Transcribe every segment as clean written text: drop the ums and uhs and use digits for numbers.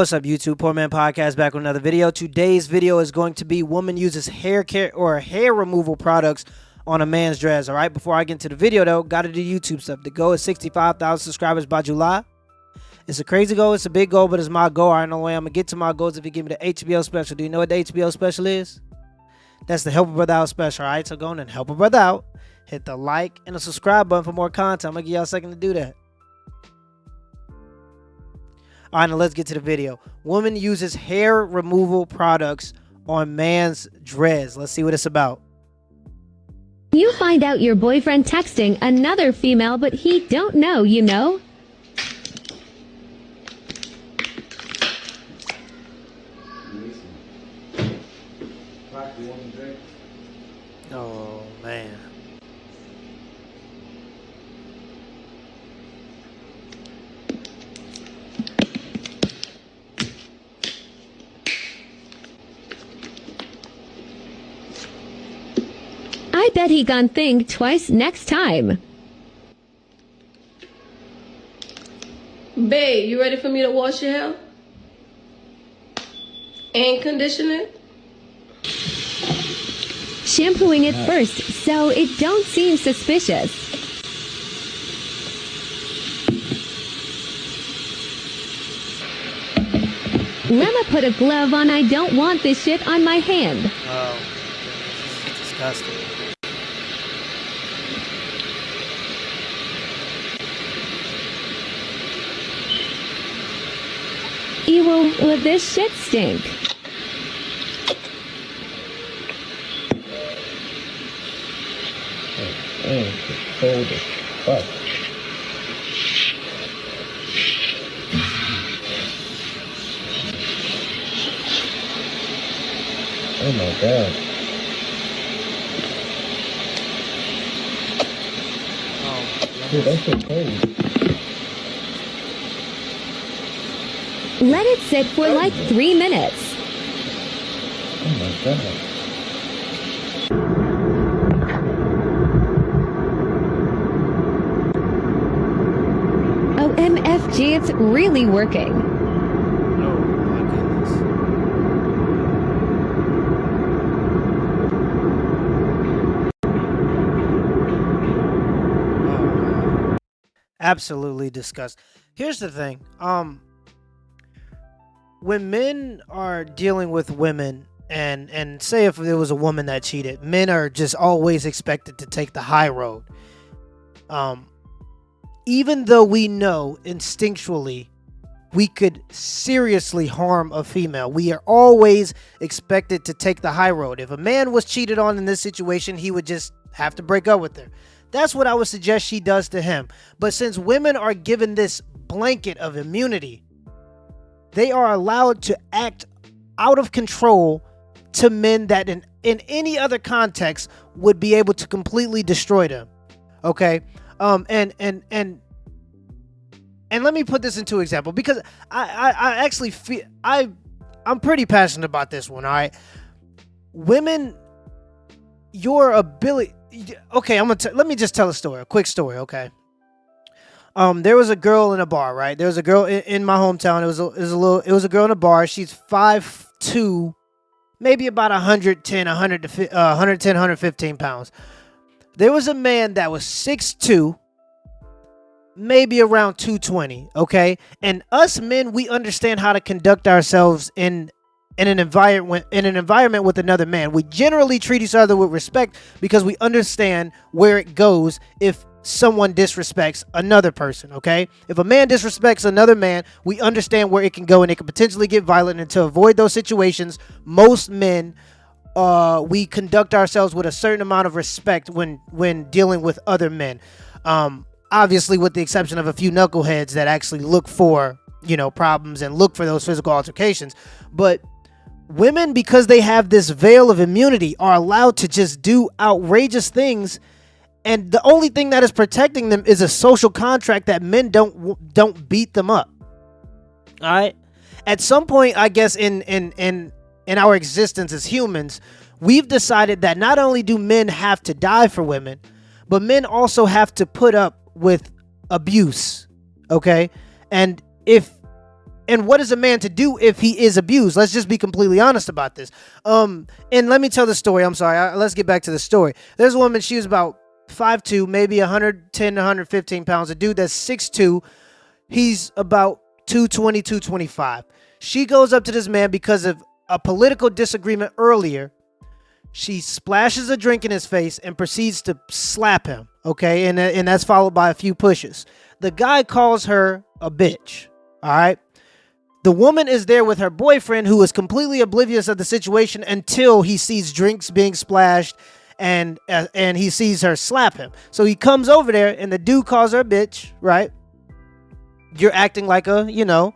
What's up, YouTube? Poor Man Podcast back with another video. Today's video is going to be woman uses hair care or hair removal products on a man's dreads. All right, before I get into the video though, gotta do YouTube stuff. The goal is 65,000 subscribers by July. It's a crazy goal, it's a big goal, but it's my goal. I know the way I'm gonna get to my goals if you give me the HBO special. Do you know what the HBO special is? That's the Help a Brother Out special. All right, so go on and help a brother out. Hit the like and the subscribe button for more content. I'm gonna give y'all a second to do that. All right, now let's get to the video. Woman uses hair removal products on man's dreads. Let's see what it's about. You find out your boyfriend texting another female, but he don't know, you know? Oh, man. I bet he gon' think twice next time. Babe, you ready for me to wash your hair? And condition it? Shampooing it first, so it don't seem suspicious. Lemma put a glove on. I don't want this shit on my hand. Oh, goodness. This is disgusting. Ew, well, this shit stink. Cold as fuck. Oh my god. Dude, that's so cold. Let it sit for like 3 minutes. Oh my god. OMFG, it's really working. Oh, my goodness. Oh, no. Absolutely disgusting. Here's the thing. When men are dealing with women, and say if there was a woman that cheated, men are just always expected to take the high road. Even though we know instinctually we could seriously harm a female, we are always expected to take the high road. If a man was cheated on in this situation, he would just have to break up with her. That's what I would suggest she does to him. But since women are given this blanket of immunity, they are allowed to act out of control to men that in any other context would be able to completely destroy them. Okay? And let me put this into example, because I actually feel I'm pretty passionate about this one, all right? Women, your ability. Okay, let me just tell a story, a quick story, okay? There was a girl in a bar, right? There was a girl in my hometown. It was a girl in a bar. She's 5'2", maybe about 115 pounds. There was a man that was 6'2", maybe around 220, okay? And us men, we understand how to conduct ourselves in an environment with another man. We generally treat each other with respect because we understand where it goes if someone disrespects another person, okay? If a man disrespects another man, we understand where it can go, and it can potentially get violent. And to avoid those situations, most men, we conduct ourselves with a certain amount of respect when dealing with other men. Obviously, with the exception of a few knuckleheads that actually look for, problems and look for those physical altercations. But women, because they have this veil of immunity, are allowed to just do outrageous things. And the only thing that is protecting them is a social contract that men don't beat them up. All right. At some point, I guess in our existence as humans, we've decided that not only do men have to die for women, but men also have to put up with abuse. Okay. And if And what is a man to do if he is abused? Let's just be completely honest about this. And let me tell the story. I'm sorry. Let's get back to the story. There's a woman. She was about 5'2", maybe 110 to 115 pounds. A dude that's 6'2", he's about 220, 225. She goes up to this man because of a political disagreement earlier. She splashes a drink in his face and proceeds to slap him. Okay, and that's followed by a few pushes. The guy calls her a bitch. All right. The woman is there with her boyfriend, who is completely oblivious of the situation until he sees drinks being splashed and he sees her slap him. So he comes over there and the dude calls her a bitch, right? You're acting like a,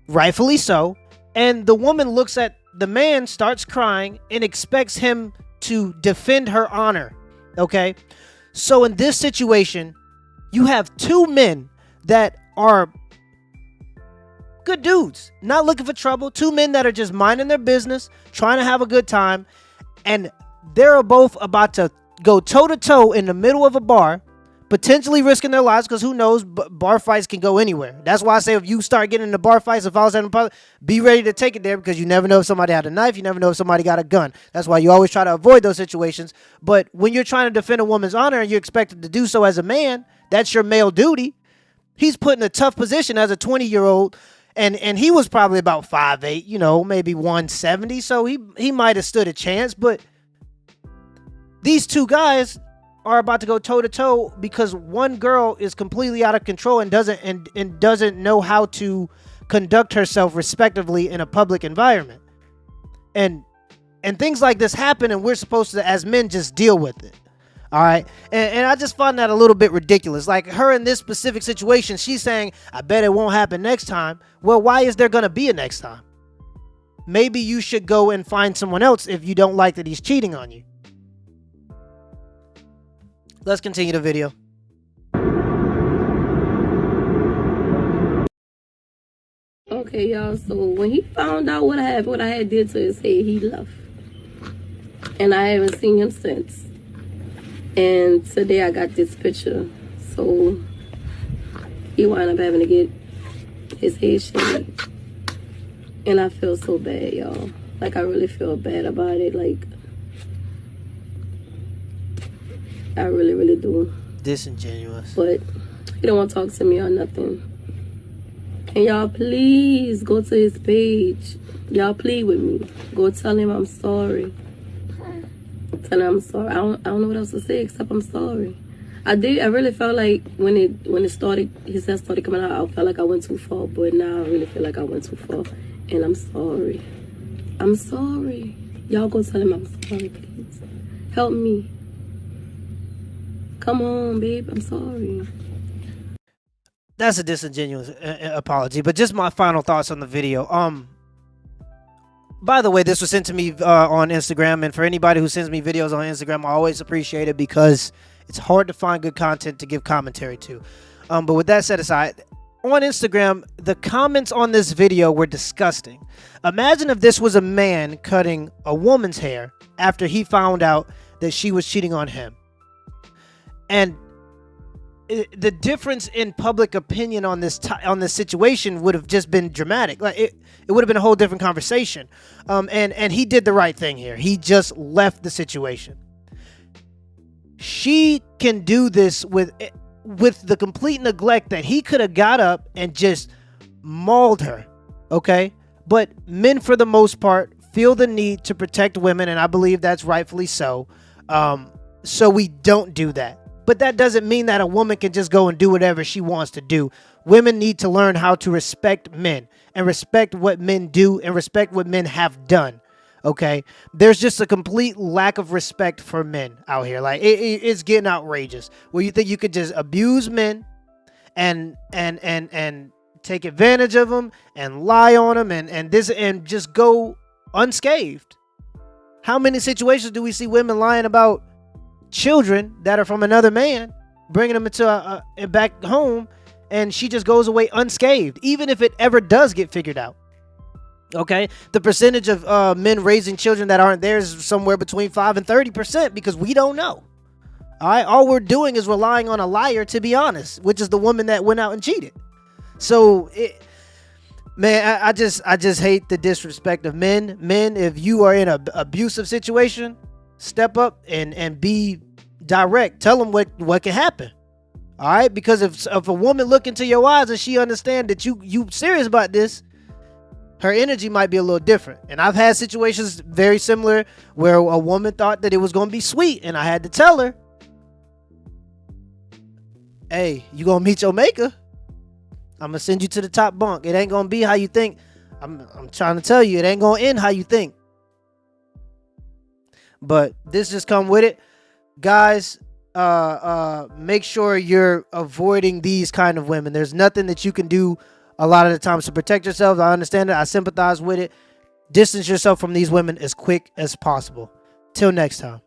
rightfully so. And the woman looks at the man, starts crying, and expects him to defend her honor, okay? So in this situation, you have two men that are good dudes, not looking for trouble. Two men that are just minding their business, trying to have a good time, and they're both about to go toe-to-toe in the middle of a bar, potentially risking their lives, because who knows, bar fights can go anywhere. That's why I say if you start getting into bar fights, if I was having a problem, be ready to take it there, because you never know if somebody had a knife, you never know if somebody got a gun. That's why you always try to avoid those situations. But when you're trying to defend a woman's honor and you're expected to do so as a man, that's your male duty. He's put in a tough position as a 20-year-old. And he was probably about 5'8", maybe 170. So he might have stood a chance. But these two guys are about to go toe-to-toe because one girl is completely out of control and doesn't know how to conduct herself respectively in a public environment. And things like this happen, and we're supposed to, as men, just deal with it. All right. And I just find that a little bit ridiculous. Like her in this specific situation, she's saying, I bet it won't happen next time. Well, why is there going to be a next time? Maybe you should go and find someone else if you don't like that he's cheating on you. Let's continue the video. Okay, y'all. So when he found out what I had did to his head, he left. And I haven't seen him since. And today I got this picture. So he wound up having to get his head shaved. And I feel so bad, y'all. Like, I really feel bad about it. Like, I really, really do. Disingenuous. But he don't want to talk to me or nothing. And y'all, please go to his page. Y'all plead with me. Go tell him I'm sorry. Tell him I'm sorry. I don't know what else to say except I'm sorry. I really felt like when it started, his head started coming out, I felt like I went too far. But now I really feel like I went too far. And I'm sorry. I'm sorry. Y'all go tell him I'm sorry, please. Help me. Come on, babe. I'm sorry. That's a disingenuous apology, but just my final thoughts on the video. By the way, this was sent to me on Instagram, and for anybody who sends me videos on Instagram, I always appreciate it because it's hard to find good content to give commentary to. But with that set aside, on Instagram, the comments on this video were disgusting. Imagine if this was a man cutting a woman's hair after he found out that she was cheating on him. And the difference in public opinion on this situation would have just been dramatic. Like it would have been a whole different conversation. And he did the right thing here. He just left the situation. She can do this with the complete neglect that he could have got up and just mauled her. Okay? But men, for the most part, feel the need to protect women, and I believe that's rightfully so. So we don't do that. But that doesn't mean that a woman can just go and do whatever she wants to do. Women need to learn how to respect men and respect what men do and respect what men have done. Okay? There's just a complete lack of respect for men out here. Like it's getting outrageous. Where you think you could just abuse men and take advantage of them and lie on them and just go unscathed. How many situations do we see women lying about children that are from another man, bringing them into back home, and she just goes away unscathed, even if it ever does get figured out? Okay, the percentage of men raising children that aren't theirs is somewhere between 5 and 30% because we don't know. All right, all we're doing is relying on a liar, to be honest, which is the woman that went out and cheated. So Man, I just hate the disrespect of men. Men, if you are in an abusive situation, step up and be direct. Tell them what can happen. All right, because if a woman look into your eyes and she understand that you serious about this, her energy might be a little different. And I've had situations very similar where a woman thought that it was going to be sweet, and I had to tell her, hey, you gonna meet your maker. I'm gonna send you to the top bunk. It ain't gonna be how you think. I'm trying to tell you, it ain't gonna end how you think. But this just come with it, guys. Make sure you're avoiding these kind of women. There's nothing that you can do a lot of the times to protect yourself. I understand it. I sympathize with it. Distance yourself from these women as quick as possible. Till next time.